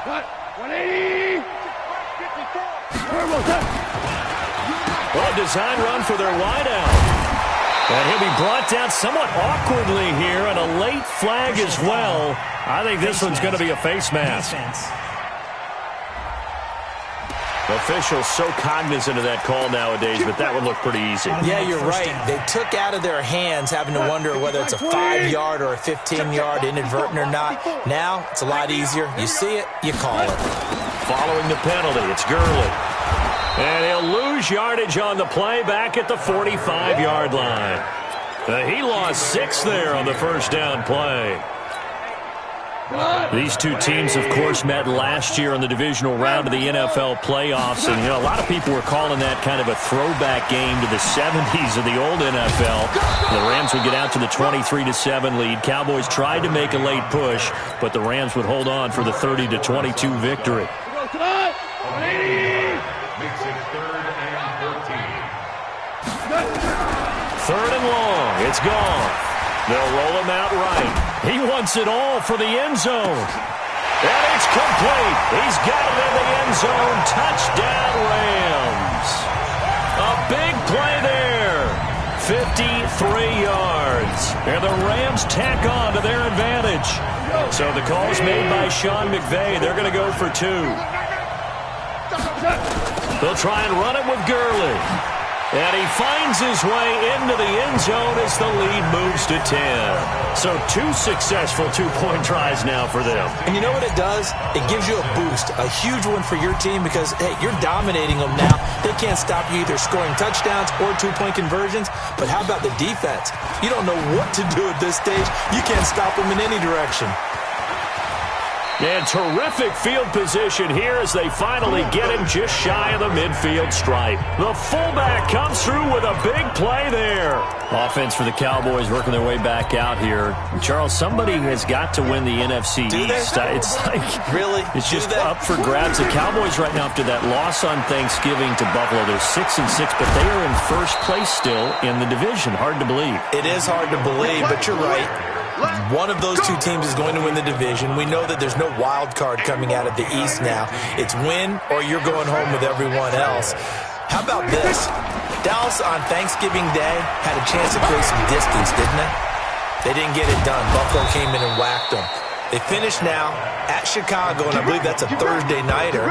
180. Well, a design run for their wideout. And he'll be brought down somewhat awkwardly here, and a late flag as well. I think this one's going to be a face mask. Officials so cognizant of that call nowadays, but that would look pretty easy. Yeah, you're right. They took out of their hands having to wonder whether it's a 5-yard or a 15-yard inadvertent or not. Now, it's a lot easier. You see it, you call it. Following the penalty, it's Gurley. And he'll lose yardage on the play back at the 45-yard line. He lost 6 there on the first down play. These two teams, of course, met last year in the divisional round of the NFL playoffs. And, a lot of people were calling that kind of a throwback game to the 70s of the old NFL. The Rams would get out to the 23-7 lead. Cowboys tried to make a late push, but the Rams would hold on for the 30-22 victory. Third and long. It's gone. They'll roll him out right. He wants it all for the end zone. And it's complete. He's got it in the end zone. Touchdown, Rams. A big play there. 53 yards. And the Rams tack on to their advantage. So the call's made by Sean McVay. They're going to go for 2. They'll try and run it with Gurley. And he finds his way into the end zone as the lead moves to 10. So 2 successful 2-point tries now for them. And you know what it does? It gives you a boost, a huge one for your team because, hey, you're dominating them now. They can't stop you either scoring touchdowns or 2-point conversions. But how about the defense? You don't know what to do at this stage. You can't stop them in any direction. And terrific field position here as they finally get him just shy of the midfield stripe. The fullback comes through with a big play there. Offense for the Cowboys working their way back out here. Charles, somebody has got to win the NFC East. It's like, really? It's just up for grabs. The Cowboys right now after that loss on Thanksgiving to Buffalo, they're 6-6, but they are in first place still in the division. Hard to believe. It is hard to believe, but you're right. One of those 2 teams is going to win the division. We know that there's no wild card coming out of the East now. It's win or you're going home with everyone else. How about this? Dallas on Thanksgiving Day had a chance to create some distance, didn't they? They didn't get it done. Buffalo came in and whacked them. They finish now at Chicago, and I believe that's a Thursday nighter.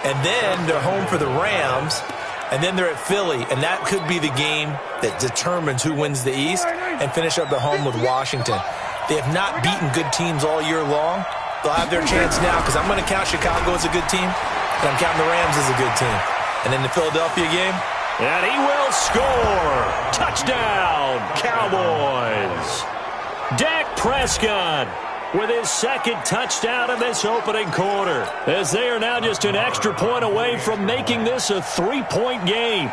And then they're home for the Rams. And then they're at Philly, and that could be the game that determines who wins the East and finish up at home with Washington. They have not beaten good teams all year long. They'll have their chance now because I'm going to count Chicago as a good team, and I'm counting the Rams as a good team. And in the Philadelphia game, and he will score. Touchdown, Cowboys. Dak Prescott with his second touchdown in this opening quarter, as they are now just an extra point away from making this a 3-point game.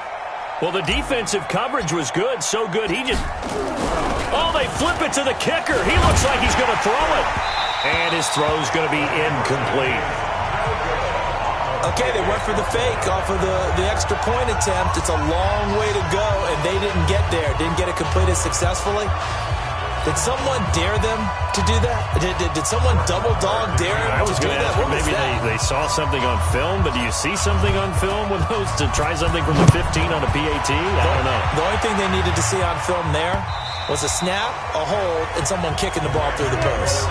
Well, the defensive coverage was good, so good he just... Oh, they flip it to the kicker. He looks like he's going to throw it. And his throw's going to be incomplete. Okay, they went for the fake off of the extra point attempt. It's a long way to go, and they didn't get there. Didn't get it completed successfully. Did someone dare them to do that? Did someone double-dog dare them to do that? What was maybe that? They saw something on film, but do you see something on film with those to try something from the 15 on a PAT? I don't know. The only thing they needed to see on film there was a snap, a hold, and someone kicking the ball through the post.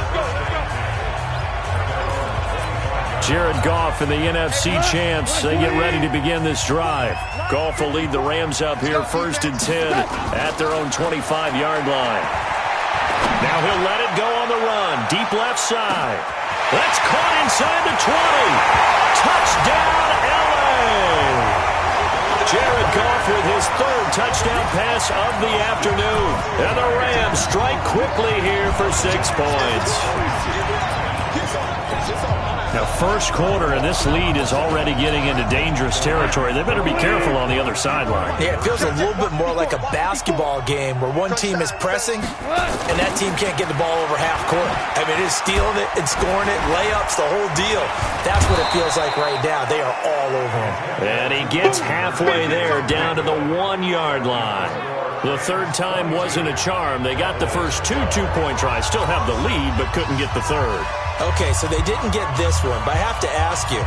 Jared Goff and the NFC champs, they get ready to begin this drive. Goff will lead the Rams up here 1st and 10 at their own 25-yard line. Now he'll let it go on the run. Deep left side. That's caught inside the 20. Touchdown, L.A. Jared Goff with his 3rd touchdown pass of the afternoon. And the Rams strike quickly here for 6 points. Now, first quarter, and this lead is already getting into dangerous territory. They better be careful on the other sideline. Yeah, it feels a little bit more like a basketball game where one team is pressing and that team can't get the ball over half court. I mean, it is stealing it and scoring it, layups, the whole deal. That's what it feels like right now. They are all over him. And he gets halfway there, down to the 1-yard line. The 3rd time wasn't a charm. They got the first 2 2-point tries, still have the lead, but couldn't get the 3rd. Okay, so they didn't get this this one, but I have to ask you,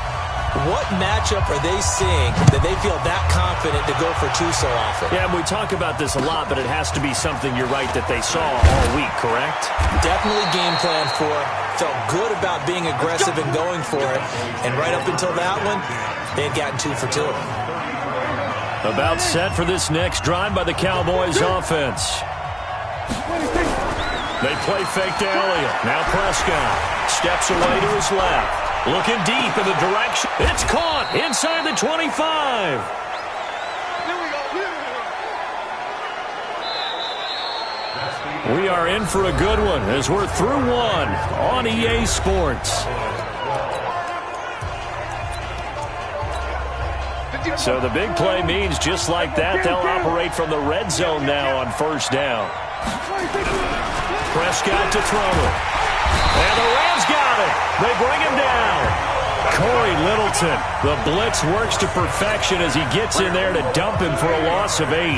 what matchup are they seeing that they feel that confident to go for two so often? Yeah, we talk about this a lot, but it has to be something, you're right, that they saw all week, correct? Definitely game plan for it. Felt good about being aggressive and going for it. And right up until that one, they had gotten 2 for 2. About set for this next drive by the Cowboys offense. They play fake to Elliott. Now Prescott steps away to his left. Looking deep in the direction. It's caught inside the 25. We are in for a good one as we're through one on EA Sports. So the big play means just like that, they'll operate from the red zone now on first down. Prescott to throw it. And the Rams got it. They bring him down. Corey Littleton, the blitz works to perfection as he gets in there to dump him for a loss of 8.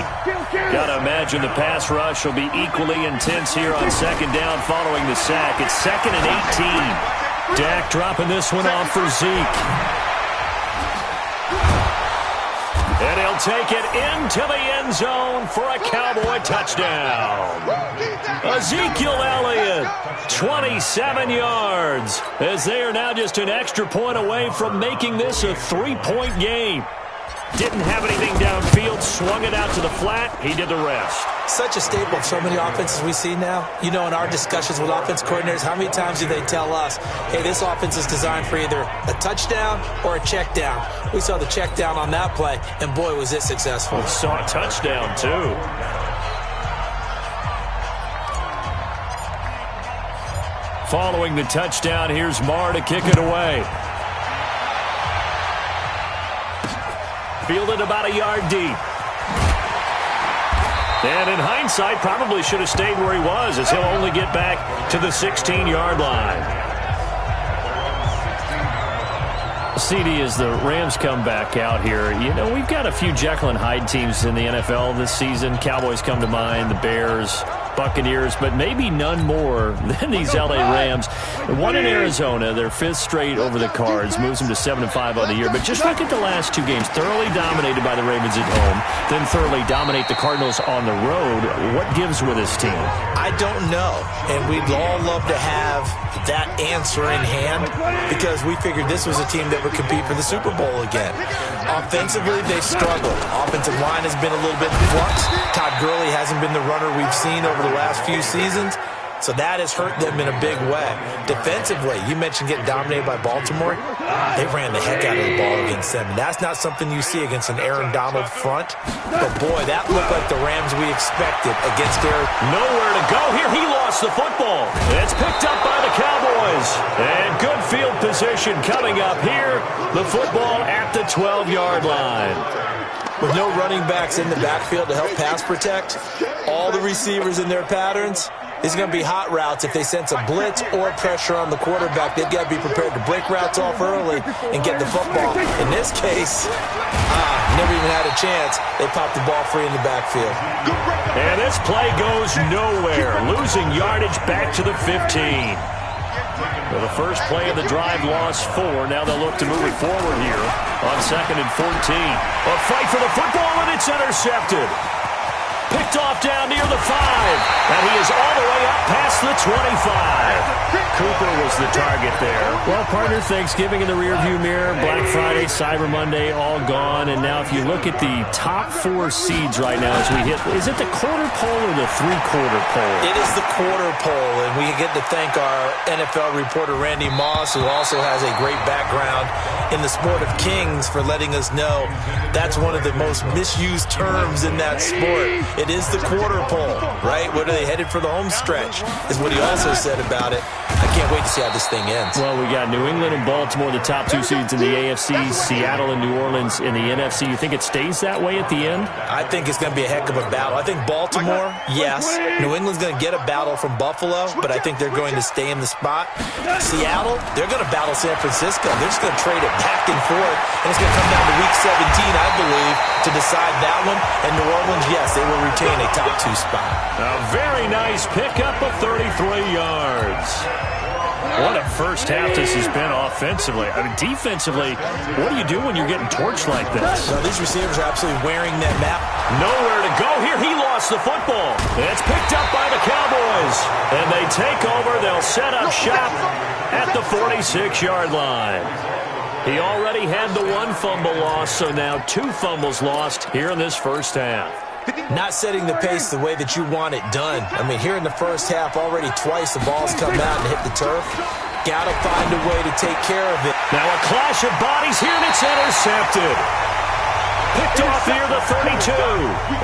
Got to imagine the pass rush will be equally intense here on second down following the sack. It's 2nd and 18. Dak dropping this one off for Zeke. And he'll take it into the end zone for a Cowboy touchdown. Ezekiel Elliott, 27 yards, as they are now just an extra point away from making this a 3-point game. Didn't have anything downfield, swung it out to the flat. He did the rest. Such a staple of so many offenses we see now. You know, in our discussions with offense coordinators, how many times do they tell us, hey, this offense is designed for either a touchdown or a check down. We saw the check down on that play, and boy, was it successful. We saw a touchdown, too. Following the touchdown, here's Marr to kick it away. Fielded about a yard deep. And in hindsight, probably should have stayed where he was, as he'll only get back to the 16-yard line. CD, as the Rams come back out here, you know, we've got a few Jekyll and Hyde teams in the NFL this season. Cowboys come to mind, the Bears, Buccaneers, but maybe none more than these L.A. Rams. One in Arizona, their 5th straight over the Cards, moves them to 7-5 on the year. But just look at the last 2 games, thoroughly dominated by the Ravens at home, then thoroughly dominate the Cardinals on the road. What gives with this team? I don't know, and we'd all love to have that answer in hand because we figured this was a team that would compete for the Super Bowl again. Offensively, they've struggled. Offensive line has been a little bit in flux. Todd Gurley hasn't been the runner we've seen over the last few seasons, so that has hurt them in a big way. Defensively, you mentioned getting dominated by Baltimore. They ran the heck out of the ball against them, and that's not something you see against an Aaron Donald front. But, boy, that looked like the Rams we expected against Aaron. Nowhere to go here. He lost the football. It's picked up by the Cowboys. And good field position coming up here. The football at the 12-yard line. With no running backs in the backfield to help pass protect, all the receivers in their patterns, it's going to be hot routes. If they sense a blitz or pressure on the quarterback, they've got to be prepared to break routes off early and get the football. In this case, never even had a chance. They popped the ball free in the backfield. And this play goes nowhere, losing yardage back to the 15. Well, the first play of the drive lost 4. Now they'll look to move it forward here on 2nd and 14. A fight for the football, and it's intercepted. Picked off down near the 5. And he is all the way up past the 25. Cooper was the target there. Well, partner, Thanksgiving in the rearview mirror, Black Friday, Cyber Monday, all gone. And now if you look at the top 4 seeds right now as we hit, is it the quarter pole or the 3-quarter pole? It is the quarter pole, and we get to thank our NFL reporter, Randy Moss, who also has a great background in the sport of kings, for letting us know that's one of the most misused terms in that sport. It is the quarter pole, right? What are they headed for the home stretch, is what he also said about it. I can't wait to see how this thing ends. Well, we got New England and Baltimore, the top 2 seeds in the AFC, Seattle and New Orleans in the NFC. You think it stays that way at the end? I think it's going to be a heck of a battle. I think Baltimore, yes. New England's going to get a battle from Buffalo, but I think they're going to stay in the spot. Seattle, they're going to battle San Francisco. They're just going to trade it back and forth, and it's going to come down to Week 17, I believe, to decide that one. And New Orleans, yes, they will retain a top 2 spot. A very nice pickup of 33 yards. What a first half this has been offensively. I mean, defensively, what do you do when you're getting torched like this? Well, these receivers are absolutely wearing them out. Nowhere to go here. He lost the football. It's picked up by the Cowboys. And they take over. They'll set up shop at the 46-yard line. He already had the one fumble loss, so now 2 fumbles lost here in this first half. Not setting the pace the way that you want it done. I mean, here in the first half, already twice the ball's come out and hit the turf. Got to find a way to take care of it. Now a clash of bodies here, and it's intercepted. Picked off near the 32.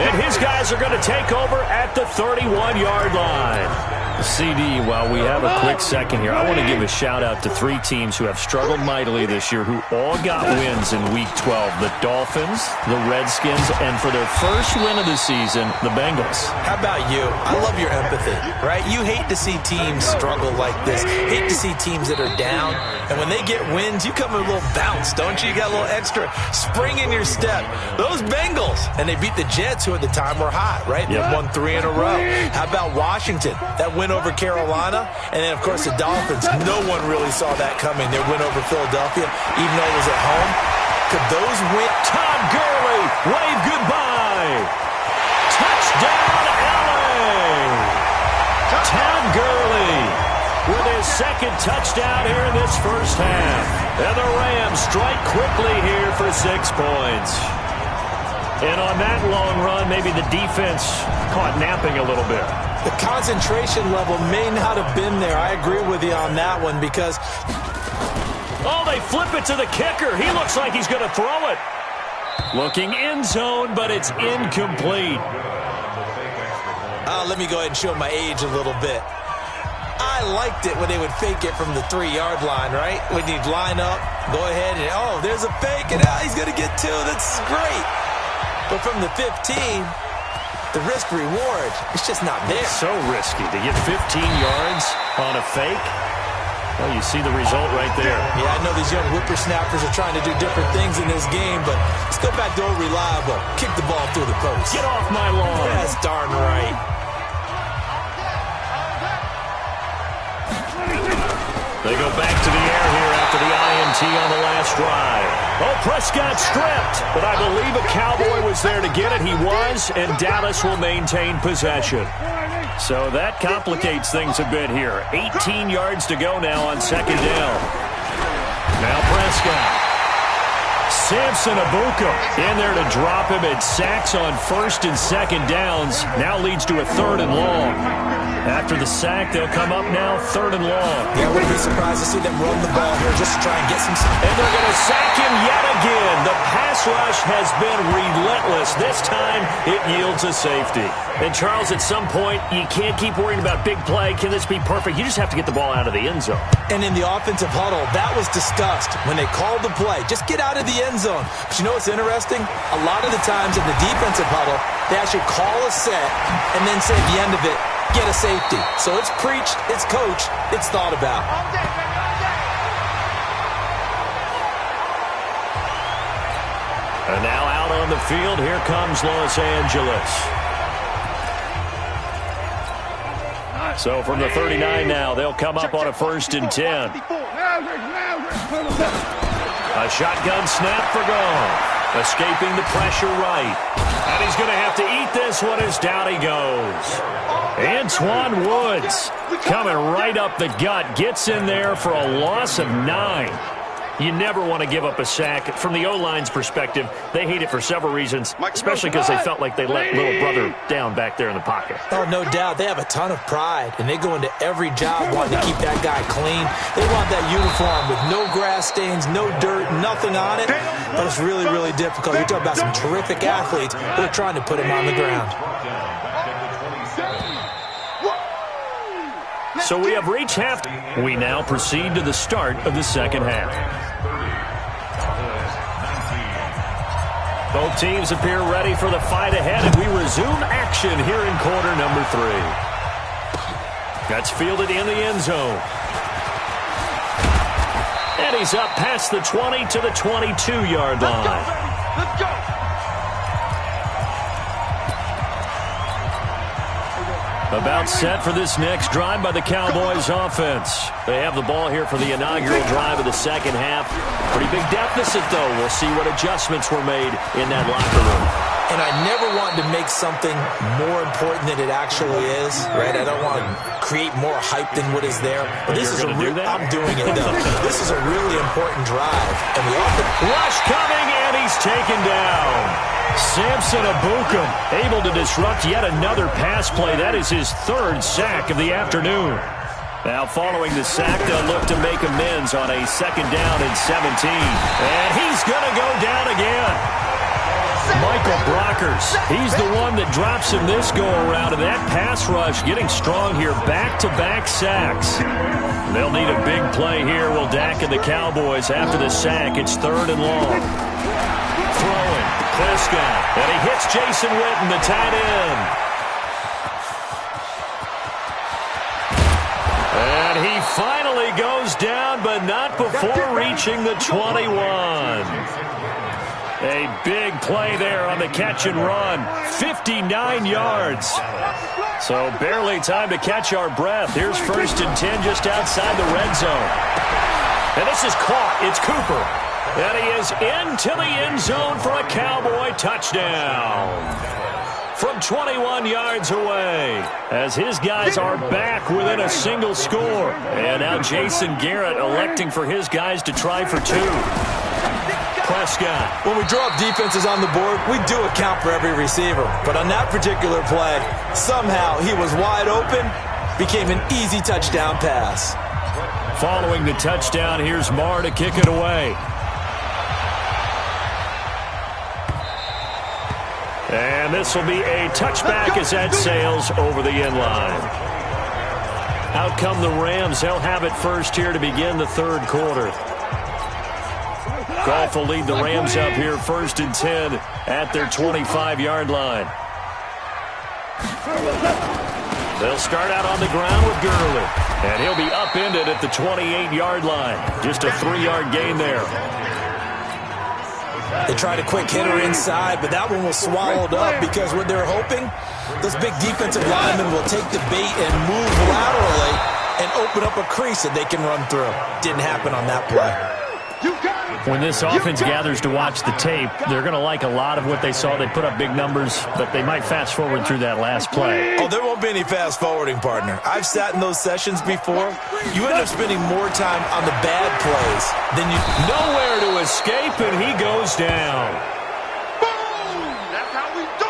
And his guys are going to take over at the 31-yard line. CD, while we have a quick second here, I want to give a shout-out to 3 teams who have struggled mightily this year who all got wins in Week 12. The Dolphins, the Redskins, and for their first win of the season, the Bengals. How about you? I love your empathy, right? You hate to see teams struggle like this. Hate to see teams that are down. And when they get wins, you come with a little bounce, don't you? You got a little extra spring in your step. Those Bengals, and they beat the Jets, who at the time were hot, right? They won 3 in a row. How about Washington? That win over Carolina, and then, of course, the Dolphins. No one really saw that coming. Their win over Philadelphia, even though it was at home. Could those win? Todd Gurley, wave goodbye. Touchdown, LA. Todd Gurley with his second touchdown here in this first half. And the Rams strike quickly here for 6 points. And on that long run, maybe the defense caught napping a little bit. The concentration level may not have been there. I agree with you on that one because... Oh, they flip it to the kicker. He looks like he's going to throw it. Looking end zone, but it's incomplete. Let me go ahead and show my age a little bit. I liked it when they would fake it from the 3-yard line, right? When you'd line up, go ahead and, oh, there's a fake, and he's going to get 2. That's great. But from the 15, the risk-reward, it's just not there. It's so risky to get 15 yards on a fake. Well, you see the result right there. Yeah, I know these young whippersnappers are trying to do different things in this game, but let's go back to old reliable. Kick the ball through the post. Get off my lawn. That's darn right. They go back to the air here after the INT on the last drive. Oh, Prescott stripped, but I believe a Cowboy was there to get it. He was, and Dallas will maintain possession. So that complicates things a bit here. 18 yards to go now on second down. Now Prescott. Samson Abuka in there to drop him. It sacks on first and second downs. Now leads to a 3rd and long. After the sack, they'll come up now 3rd and long. Yeah, I wouldn't be surprised to see them run the ball here just to try and get some... And they're going to sack him yet again. The pass rush has been relentless. This time, it yields a safety. And, Charles, at some point, you can't keep worrying about big play. Can this be perfect? You just have to get the ball out of the end zone. And in the offensive huddle, that was discussed when they called the play. Just get out of the end zone. But you know what's interesting? A lot of the times in the defensive huddle, they actually call a set and then say at the end of it, get a safety. So it's preached, it's coached, it's thought about. And now out on the field, here comes Los Angeles. So from the 39 now, they'll come up on a 1st and 10. A shotgun snap for Goff. Escaping the pressure right. And he's going to have to eat this one as down he goes. Antoine Woods coming right up the gut. Gets in there for a loss of 9. You never want to give up a sack. From the O-line's perspective, they hate it for several reasons, especially because they felt like they let little brother down back there in the pocket. Oh, no doubt. They have a ton of pride, and they go into every job wanting to keep that guy clean. They want that uniform with no grass stains, no dirt, nothing on it. But it's really, really difficult. You're talking about some terrific athletes who are trying to put him on the ground. So we have reached half. We now proceed to the start of the second half. Both teams appear ready for the fight ahead, and we resume action here in quarter number 3. That's fielded in the end zone. And he's up past the 20 to the 22-yard line. Let's go. About set for this next drive by the Cowboys offense. They have the ball here for the inaugural drive of the second half. Pretty big deficit, though. We'll see what adjustments were made in that locker room. And I never want to make something more important than it actually is, right? I don't want to create more hype than what is there. But this is I'm doing it, though. This is a really important drive. And we often rush coming, and he's taken down. Samson Ebukam able to disrupt yet another pass play. That is his third sack of the afternoon. Now following the sack, they'll look to make amends on a second down and 17. And he's going to go down again. Michael Brockers, he's the one that drops him this go-around, and that pass rush getting strong here, back-to-back sacks. They'll need a big play here. Will Dak and the Cowboys after the sack. It's 3rd and long. Throwing, Prescott, and he hits Jason Witten, the tight end. And he finally goes down, but not before reaching the 21. A big play there on the catch and run. 59 yards. So barely time to catch our breath. Here's 1st and 10 just outside the red zone. And this is caught. It's Cooper. And he is into the end zone for a Cowboy touchdown. From 21 yards away, as his guys are back within a single score. And now Jason Garrett electing for his guys to try for 2. Prescott. When we draw up defenses on the board, we do account for every receiver. But on that particular play, somehow he was wide open, became an easy touchdown pass. Following the touchdown, here's Marr to kick it away. And this will be a touchback as that sails over the end line. Out come the Rams. They'll have it first here to begin the 3rd quarter. Goff will lead the Rams up here 1st and 10 at their 25-yard line. They'll start out on the ground with Gurley. And he'll be upended at the 28-yard line. Just a 3-yard gain there. They tried a quick hitter inside, but that one was swallowed up because what they're hoping, those big defensive linemen will take the bait and move laterally and open up a crease that they can run through. Didn't happen on that play. When this offense gathers to watch the tape, they're going to like a lot of what they saw. They put up big numbers, but they might fast forward through that last play. Oh, there won't be any fast forwarding, partner. I've sat in those sessions before. You end up spending more time on the bad plays than you... Nowhere to escape, and he goes down. Boom! That's how we do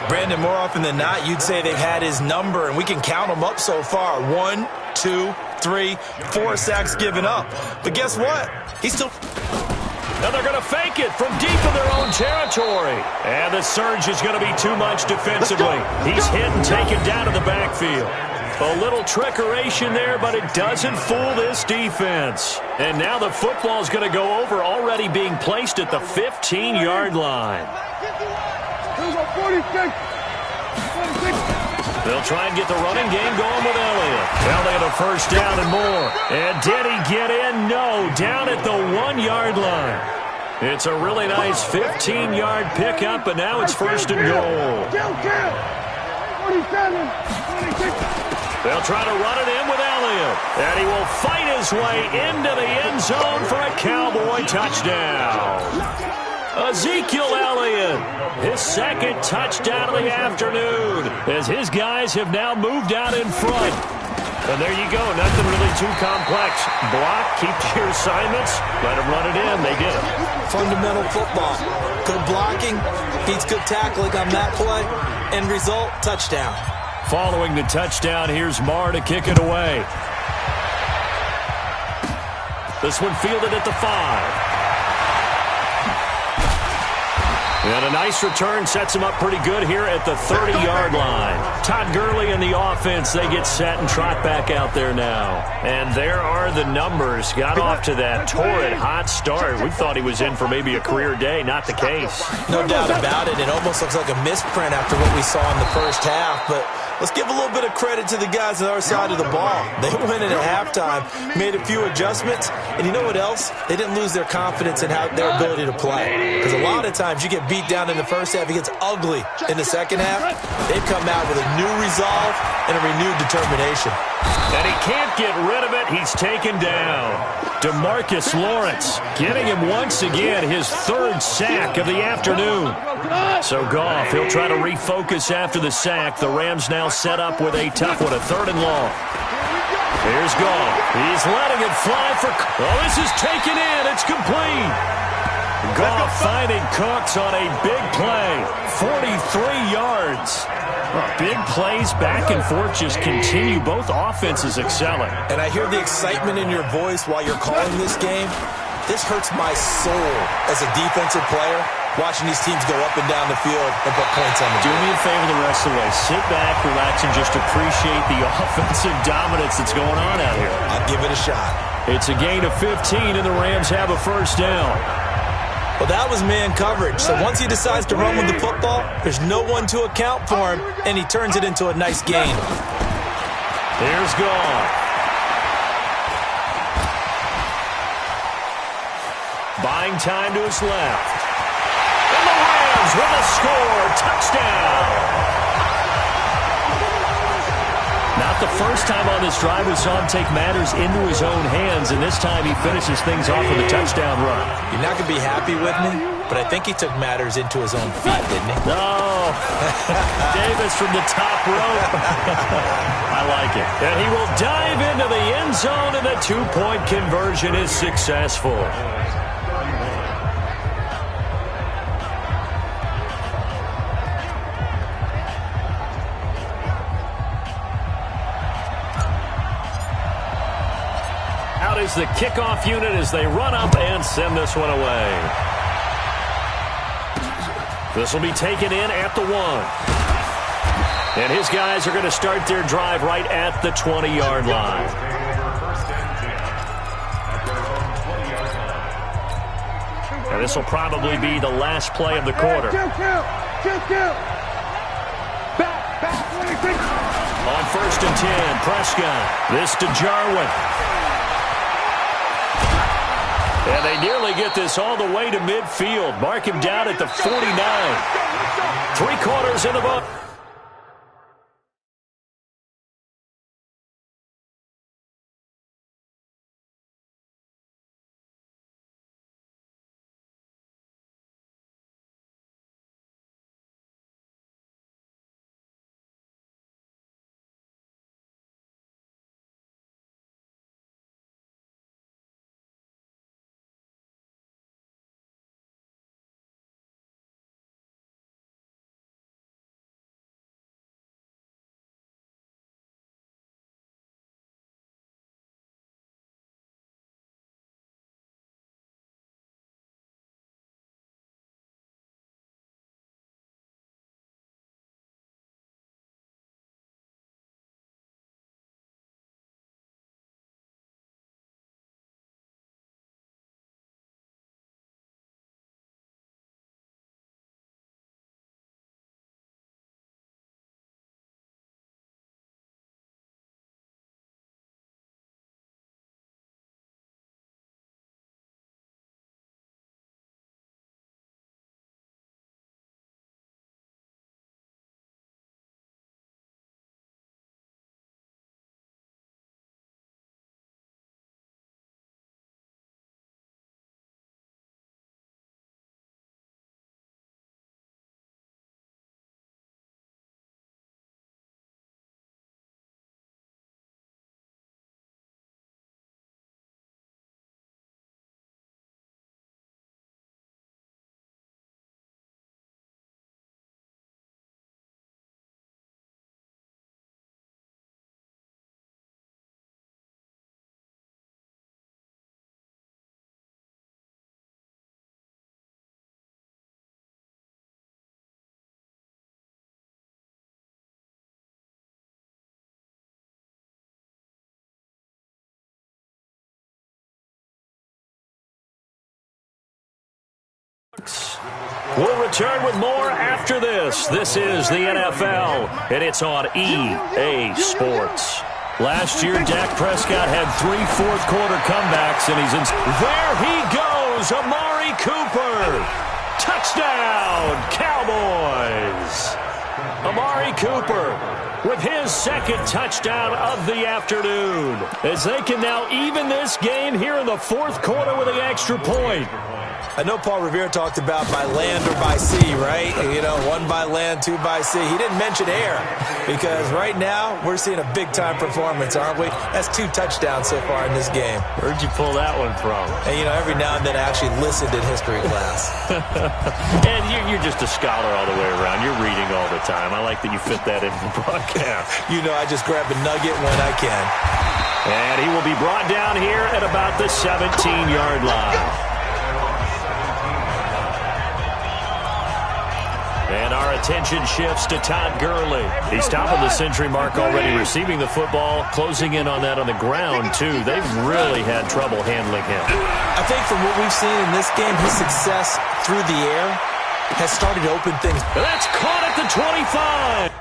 it! Brandon, more often than not, you'd say they've had his number, and we can count them up so far. 1, 2, 3, 4 sacks given up. But guess what? He's still... Now they're going to fake it from deep in their own territory. And the surge is going to be too much defensively. He's hit and taken down to the backfield. A little trickeration there, but it doesn't fool this defense. And now the football is going to go over, already being placed at the 15-yard line. They'll try and get the running game going with Elliott. Now they have a 1st down and more. And did he get in? No. Down at the 1-yard line. It's a really nice 15-yard pickup, and now it's 1st and goal. They'll try to run it in with Elliott. And he will fight his way into the end zone for a Cowboy touchdown. Ezekiel Elliott, his 2nd touchdown of the afternoon, as his guys have now moved out in front. And there you go, nothing really too complex. Block, keep your assignments, let them run it in. They did it. Fundamental football. Good blocking, beats good tackling on that play. End result, touchdown. Following the touchdown, here's Marr to kick it away. This one fielded at the 5. And a nice return sets him up pretty good here at the 30-yard line. Todd Gurley and the offense, they get set and trot back out there now. And there are the numbers. Got off to that torrid hot start. We thought he was in for maybe a career day. Not the case. No doubt about it. It almost looks like a misprint after what we saw in the first half. But Let's give a little bit of credit to the guys on our side of the ball. They went in at halftime, made a few adjustments, and you know what else? They didn't lose their confidence in their ability to play. Because a lot of times you get beat down in the first half, it gets ugly in the second half. They've come out with a new resolve and a renewed determination. And he can't get rid of it. He's taken down. DeMarcus Lawrence getting him once again his third sack of the afternoon. So Goff, he'll try to refocus after the sack. The Rams now set up with a tough one, a 3rd and long. Here's Goff. He's letting it fly for... Oh, this is taken in. It's complete. Goff finding Cooks on a big play. 43 yards. Big plays back and forth just continue. Both offenses excelling. And I hear the excitement in your voice while you're calling this game. This hurts my soul as a defensive player, watching these teams go up and down the field and put points on the board. Do board. me a favor the rest of the way. Sit back, relax, and just appreciate the offensive dominance that's going on out here. I'll give it a shot. It's a gain of 15, and the Rams have a first down. Well, that was man coverage. So once he decides to run with the football, there's no one to account for him, and he turns it into a nice gain. Here's Goff. Buying time to his left. And the Rams with a score. Touchdown. Not the first time on this drive we saw him take matters into his own hands, and this time he finishes things off with a touchdown run. You're not going to be happy with me, but I think he took matters into his own feet, didn't he? No. Davis from the top rope. I like it. And he will dive into the end zone, and the 2-point conversion is successful. Is the kickoff unit as they run up and send this one away. This will be taken in at the 1. And his guys are going to start their drive right at the 20-yard line. And this will probably be the last play of the quarter. On 1st and 10, Prescott. This to Jarwin. And they nearly get this all the way to midfield. Mark him down at the 49. 3 quarters in the book. We'll return with more after this. This is the NFL, and it's on EA Sports. Last year, Dak Prescott had 3 fourth-quarter comebacks, and he's in. There he goes, Amari Cooper. Touchdown, Cowboys. Amari Cooper with his second touchdown of the afternoon, as they can now even this game here in the fourth quarter with an extra point. I know Paul Revere talked about by land or by sea, right? You know, 1 by land, 2 by sea. He didn't mention air because right now we're seeing a big-time performance, aren't we? That's 2 touchdowns so far in this game. Where'd you pull that one from? And, you know, every now and then I actually listened in history class. And you're just a scholar all the way around. You're reading all the time. I like that you fit that into the broadcast. You know, I just grab a nugget when I can. And he will be brought down here at about the 17-yard line. And our attention shifts to Todd Gurley. He's topping the century mark already, receiving the football, closing in on that on the ground, too. They've really had trouble handling him. I think from what we've seen in this game, his success through the air has started to open things. That's caught at the 25.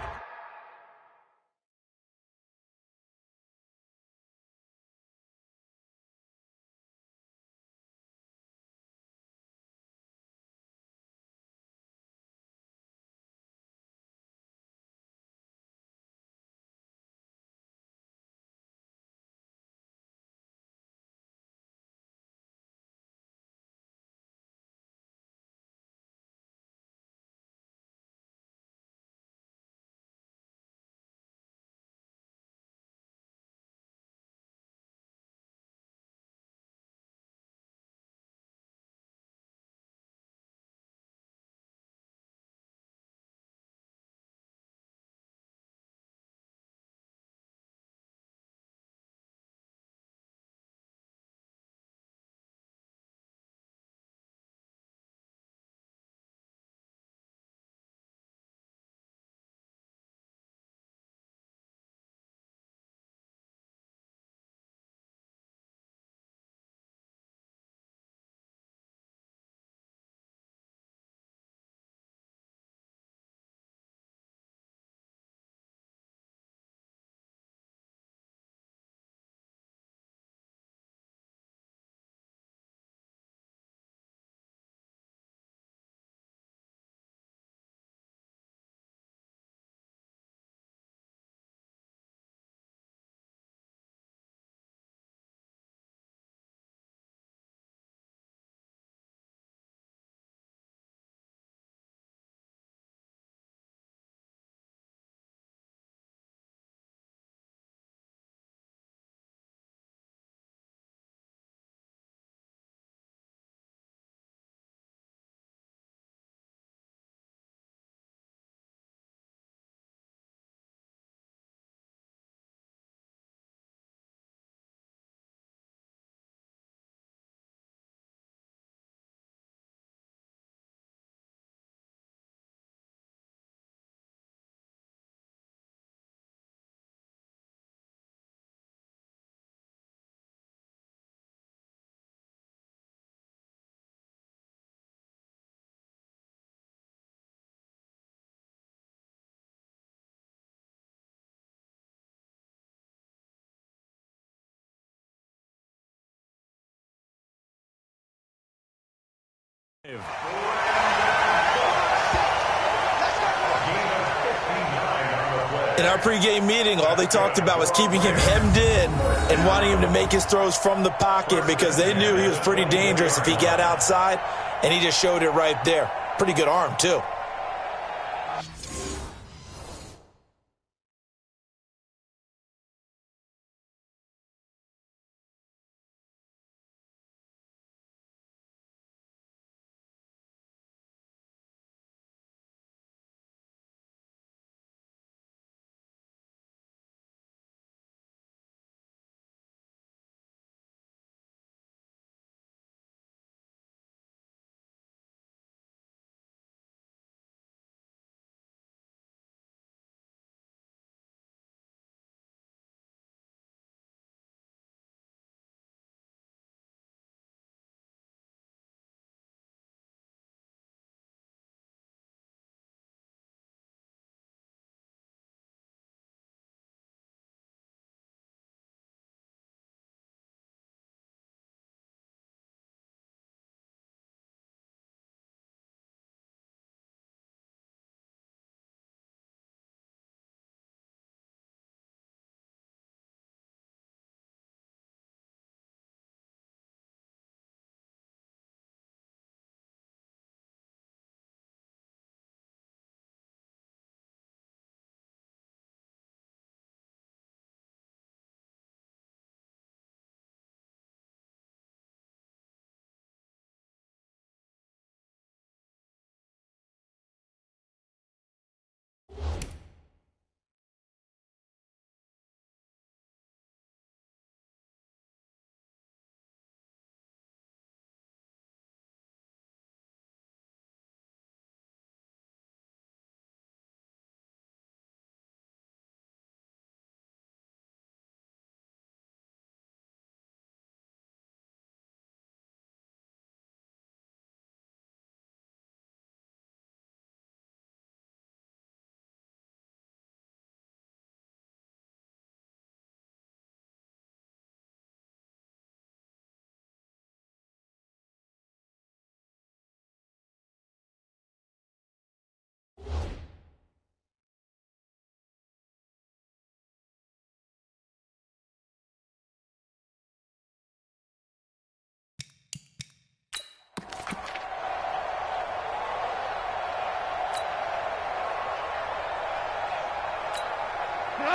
In our pregame meeting, all they talked about was keeping him hemmed in and wanting him to make his throws from the pocket because they knew he was pretty dangerous if he got outside, and he just showed it right there. Pretty good arm, too.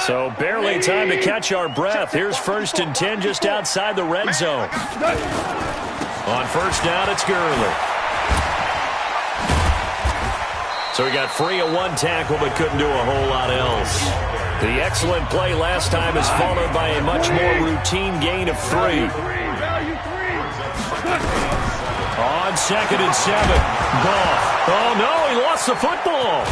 So barely time to catch our breath. Here's 1st and 10 just outside the red zone. On 1st down, it's Gurley. So he got free of one tackle but couldn't do a whole lot else. The excellent play last time is followed by a much more routine gain of 3. On 2nd and 7, Goff. Oh, no, he lost the football.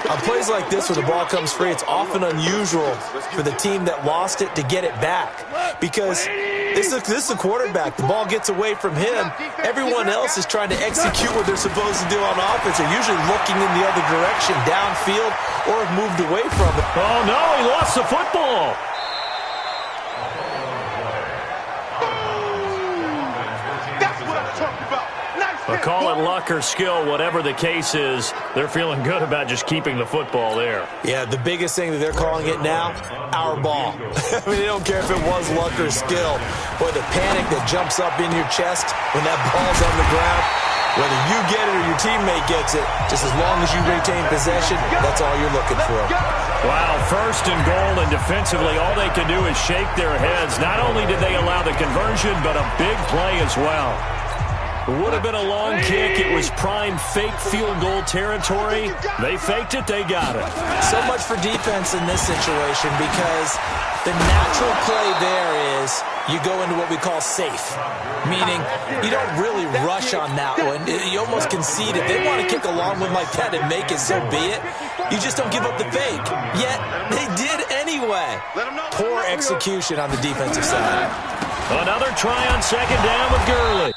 On plays like this where the ball comes free, it's often unusual for the team that lost it to get it back. Because this is the quarterback. The ball gets away from him. Everyone else is trying to execute what they're supposed to do on offense. They're usually looking in the other direction, downfield, or have moved away from it. Oh, no, he lost the football. But call it luck or skill, whatever the case is, they're feeling good about just keeping the football there. Yeah, the biggest thing that they're calling it now, our ball. I mean, they don't care if it was luck or skill. Boy, the panic that jumps up in your chest when that ball's on the ground, whether you get it or your teammate gets it, just as long as you retain possession, that's all you're looking for. Wow, 1st and goal, and defensively, all they can do is shake their heads. Not only did they allow the conversion, but a big play as well. It would have been a long kick. It was prime fake field goal territory. They faked it. They got it. So much for defense in this situation because the natural play there is you go into what we call safe, meaning you don't really rush on that one. You almost concede it. They want to kick a long one like that and make it, so be it. You just don't give up the fake. Yet they did anyway. Poor execution on the defensive side. Another try on 2nd down with Gurley.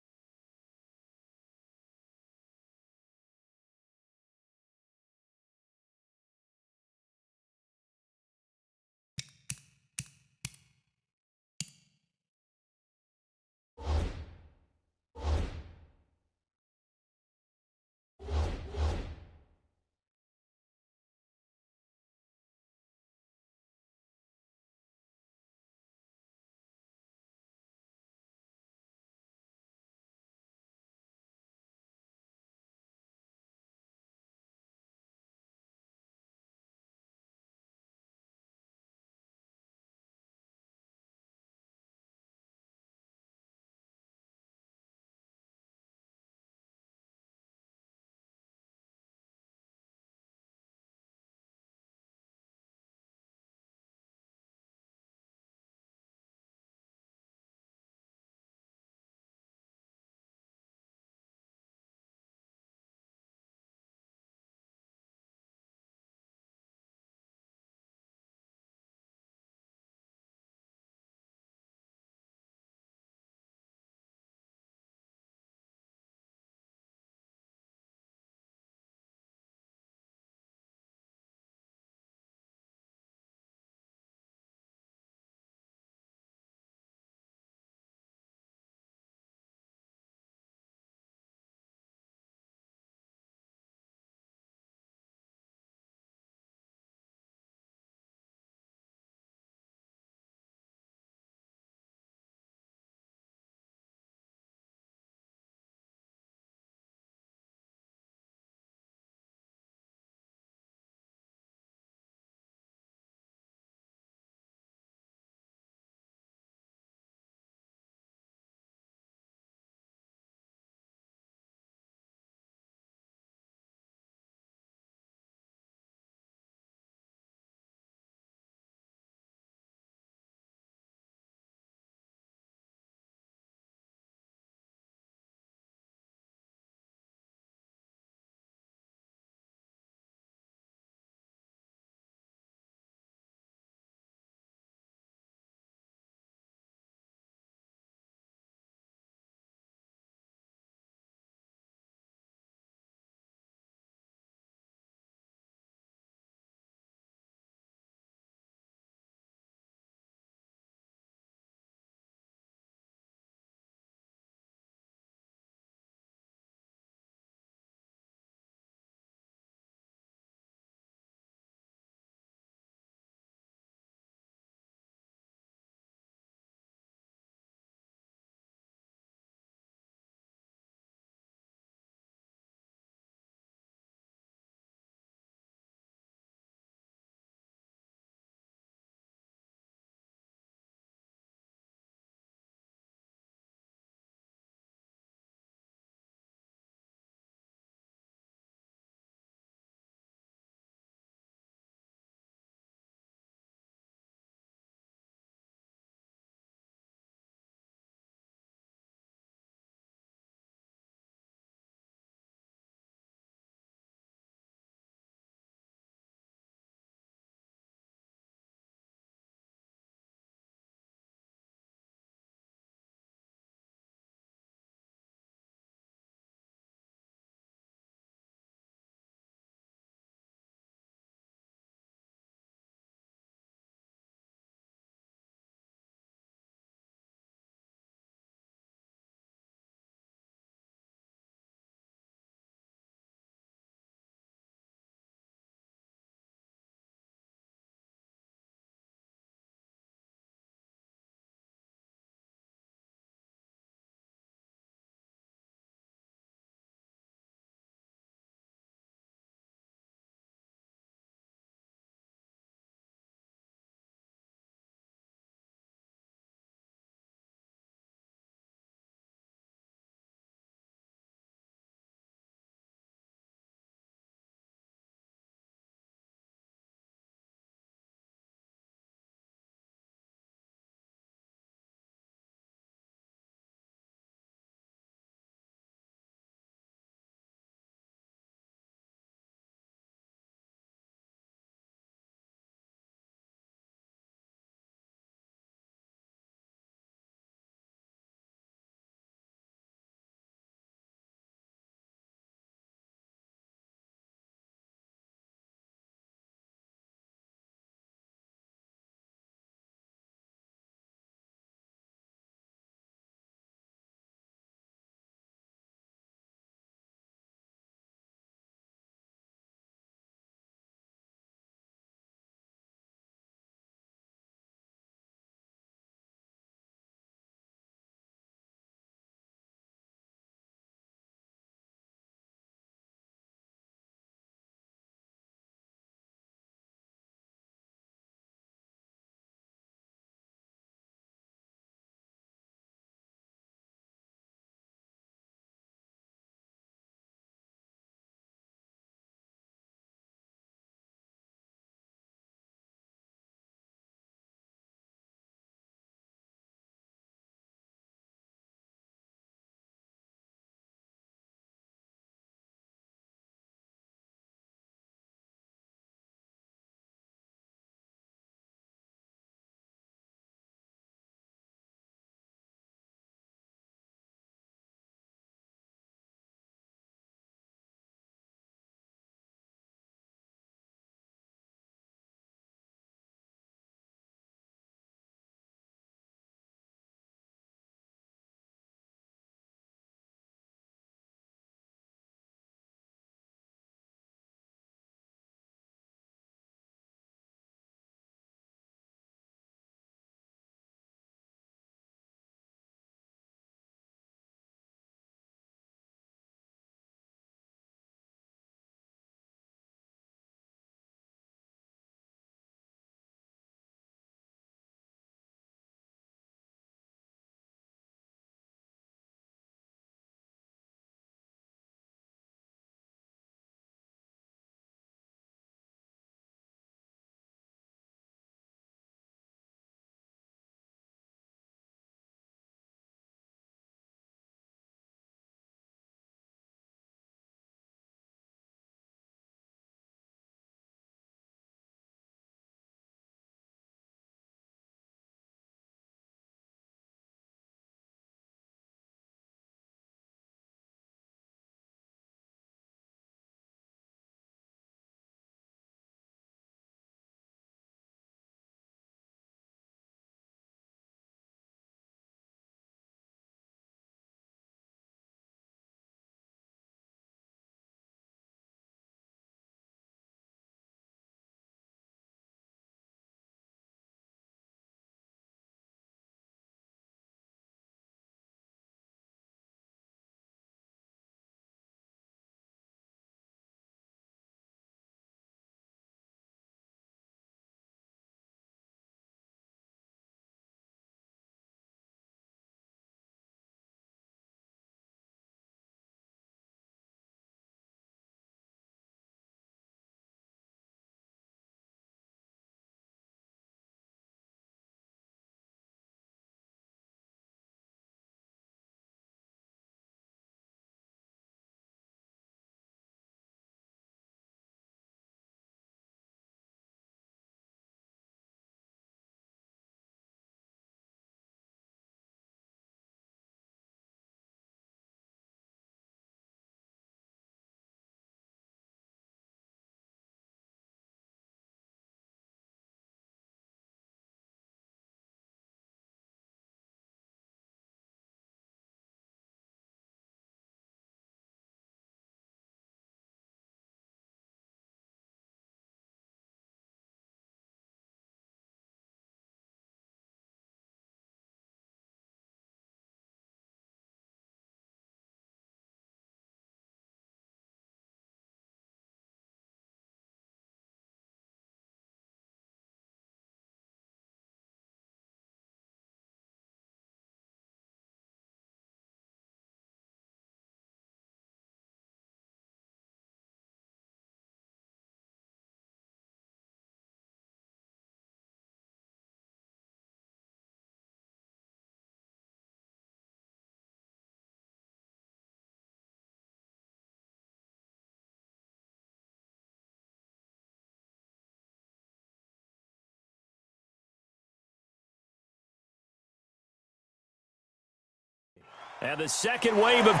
And the second wave of...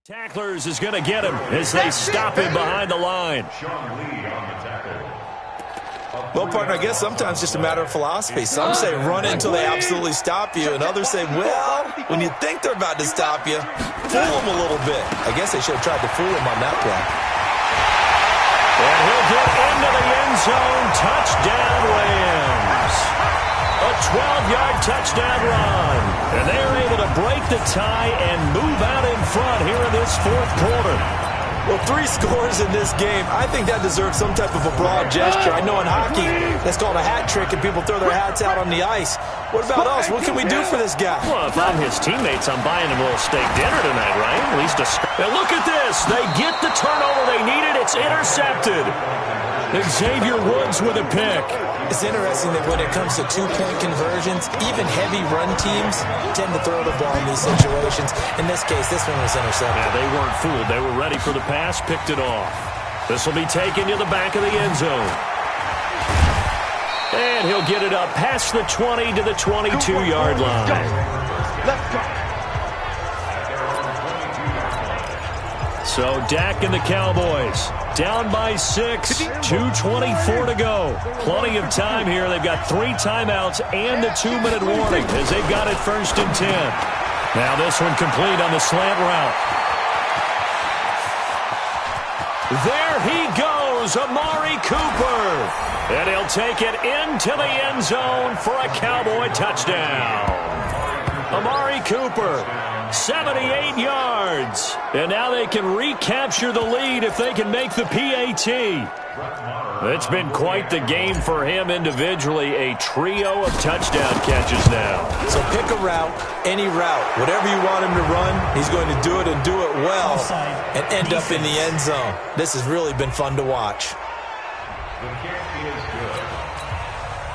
Tacklers is going to get him as they stop him behind the line. Well, partner, I guess sometimes just a matter of philosophy. Some say run until they absolutely stop you, and others say, well, when you think they're about to stop you, fool them a little bit. I guess they should have tried to fool him on that play. And he'll get into the end zone. Touchdown, Rams. A 12-yard touchdown run. And they're able to break the tie and move out in front here in this fourth quarter. Well, 3 scores in this game. I think that deserves some type of a broad gesture. I know in hockey, that's called a hat trick, and people throw their hats out on the ice. What about us? What can we do for this guy? Well, if I'm his teammates, I'm buying him a little steak dinner tonight, right? At least a... And look at this. They get the turnover they needed. It's intercepted. Xavier Woods with a pick. It's interesting that when it comes to 2-point conversions, even heavy run teams tend to throw the ball in these situations. In this case, this one was intercepted. Yeah, they weren't fooled. They were ready for the pass, picked it off. This will be taken to the back of the end zone. And he'll get it up past the 20 to the 22-yard line. Let's go. So Dak and the Cowboys down by 6, 2:24 to go. Plenty of time here. They've got 3 timeouts and a 2-minute warning as they've got it 1st and 10. Now this one complete on the slant route. There he goes, Amari Cooper. And he'll take it into the end zone for a Cowboy touchdown. Amari Cooper, 78 yards. And now they can recapture the lead if they can make the PAT. It's been quite the game for him individually. A trio of touchdown catches now. So pick a route, any route. Whatever you want him to run, he's going to do it and do it well and end up in the end zone. This has really been fun to watch. The kick is good.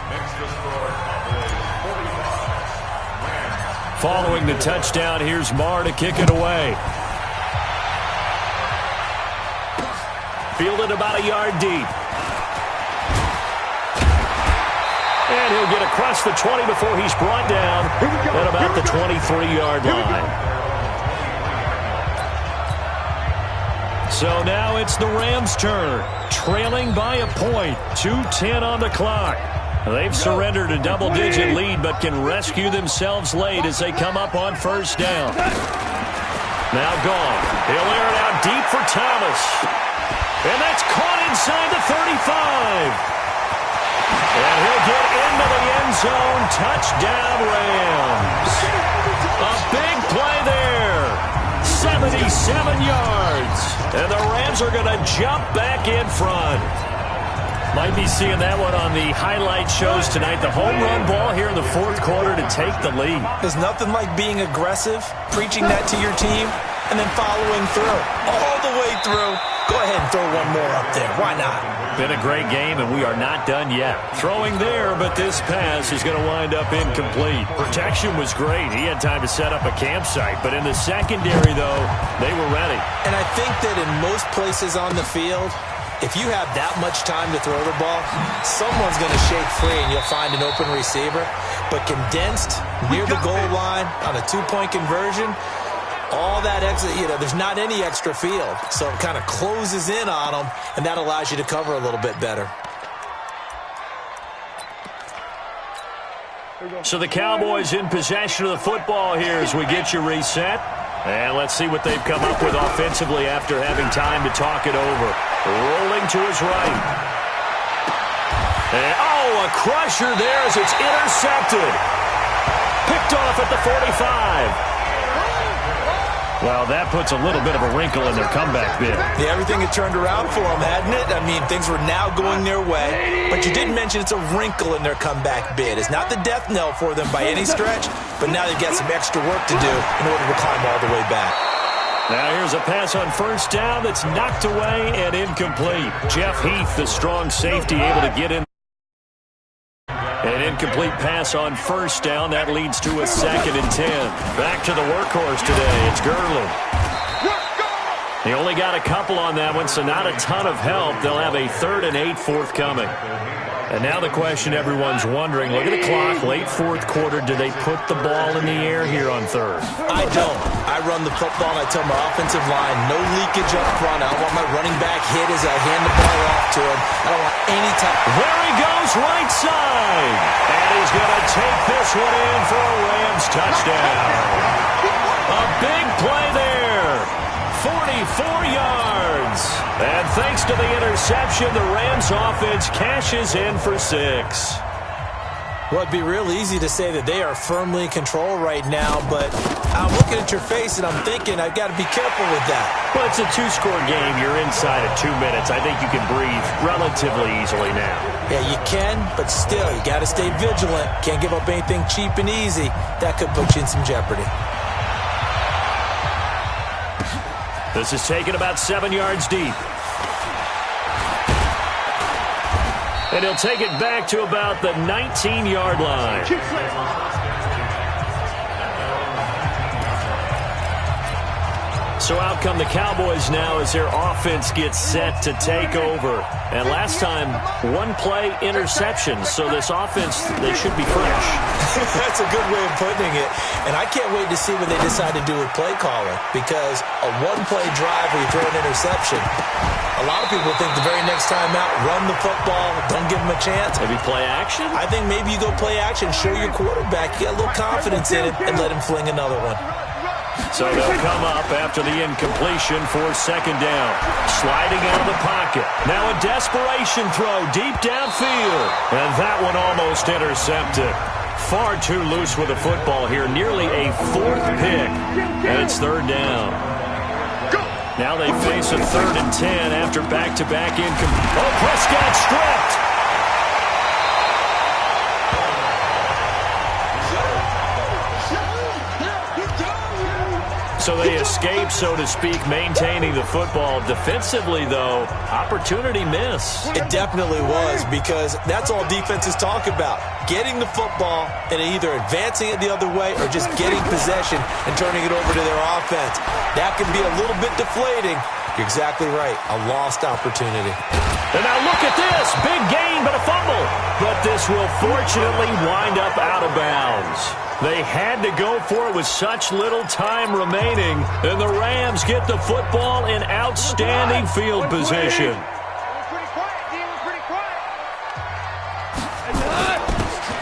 Makes the score Cowboys 45. Following the touchdown, here's Marr to kick it away. Fielded about a yard deep. And he'll get across the 20 before he's brought down at about the 23-yard line. So now it's the Rams' turn, trailing by a point, 2:10 on the clock. They've surrendered a double-digit lead but can rescue themselves late as they come up on 1st down. Now gone. He'll air it out deep for Thomas. And that's caught inside the 35. And he'll get into the end zone. Touchdown, Rams. A big play there. 77 yards. And the Rams are going to jump back in front. Might be seeing that one on the highlight shows tonight. The home run ball here in the 4th quarter to take the lead. There's nothing like being aggressive, preaching that to your team, and then following through. All the way through. Go ahead and throw one more up there. Why not? Been a great game, and we are not done yet. Throwing there, but this pass is going to wind up incomplete. Protection was great. He had time to set up a campsite, but in the secondary, though, they were ready. And I think that in most places on the field, if you have that much time to throw the ball, someone's going to shake free and you'll find an open receiver. But condensed near the goal line on a 2-point conversion, all that extra, there's not any extra field. So it kind of closes in on them, and that allows you to cover a little bit better. So the Cowboys in possession of the football here as we get you reset. And let's see what they've come up with offensively after having time to talk it over. Rolling to his right. And, a crusher there as it's intercepted. Picked off at the 45. Well, that puts a little bit of a wrinkle in their comeback bid. Yeah, everything had turned around for them, hadn't it? I mean, things were now going their way. But you did mention it's a wrinkle in their comeback bid. It's not the death knell for them by any stretch, but now they've got some extra work to do in order to climb all the way back. Now here's a pass on 1st down that's knocked away and incomplete. Jeff Heath, the strong safety, able to get in. An incomplete pass on 1st down. That leads to a 2nd and 10. Back to the workhorse today. It's Gurley. He only got a couple on that one, so not a ton of help. They'll have a 3rd and 8 forthcoming. And now the question everyone's wondering, look at the clock, late fourth quarter, do they put the ball in the air here on third? I don't. I run the football, and I tell my offensive line, no leakage up front. I don't want my running back hit as I hand the ball off to him. I don't want any time. There he goes, right side. And he's going to take this one in for a Rams touchdown. A big play there. 44 yards. And thanks to the interception, the Rams offense cashes in for 6. Well, it'd be real easy to say that they are firmly in control right now, but I'm looking at your face and I'm thinking I've got to be careful with that. Well, it's a two-score game. You're inside of 2 minutes. I think you can breathe relatively easily now. Yeah, you can, but still, you got to stay vigilant. Can't give up anything cheap and easy. That could put you in some jeopardy. This is taken about 7 yards deep. And he'll take it back to about the 19-yard line. So out come the Cowboys now as their offense gets set to take over. And last time, one play interception. So this offense, they should be fresh. That's a good way of putting it. And I can't wait to see what they decide to do with play calling. Because a one-play drive where you throw an interception, a lot of people think the very next time out, run the football, don't give them a chance. Maybe play action? I think maybe you go play action, show your quarterback, you got a little confidence in him, and let him fling another one. So they'll come up after the incompletion for second down. Sliding out of the pocket. Now a desperation throw deep downfield. And that one almost intercepted. Far too loose with the football here. Nearly a fourth pick. And it's third down. Now they face a 3rd and 10 after back-to-back income. Oh, Prescott stripped. So they escape, so to speak, maintaining the football. Defensively, though, opportunity miss. It definitely was, because that's all defenses talk about. Getting the football and either advancing it the other way or just getting possession and turning it over to their offense. That can be a little bit deflating. You're exactly right. A lost opportunity. And now look at this. Big gain, but a fumble. But this will fortunately wind up out of bounds. They had to go for it with such little time remaining. And the Rams get the football in outstanding field position.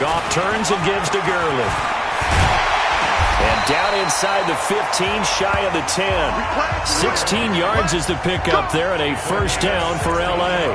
Goff turns and gives to Gurley. And down inside the 15, shy of the 10. 16 yards is the pickup there, and a first down for L.A.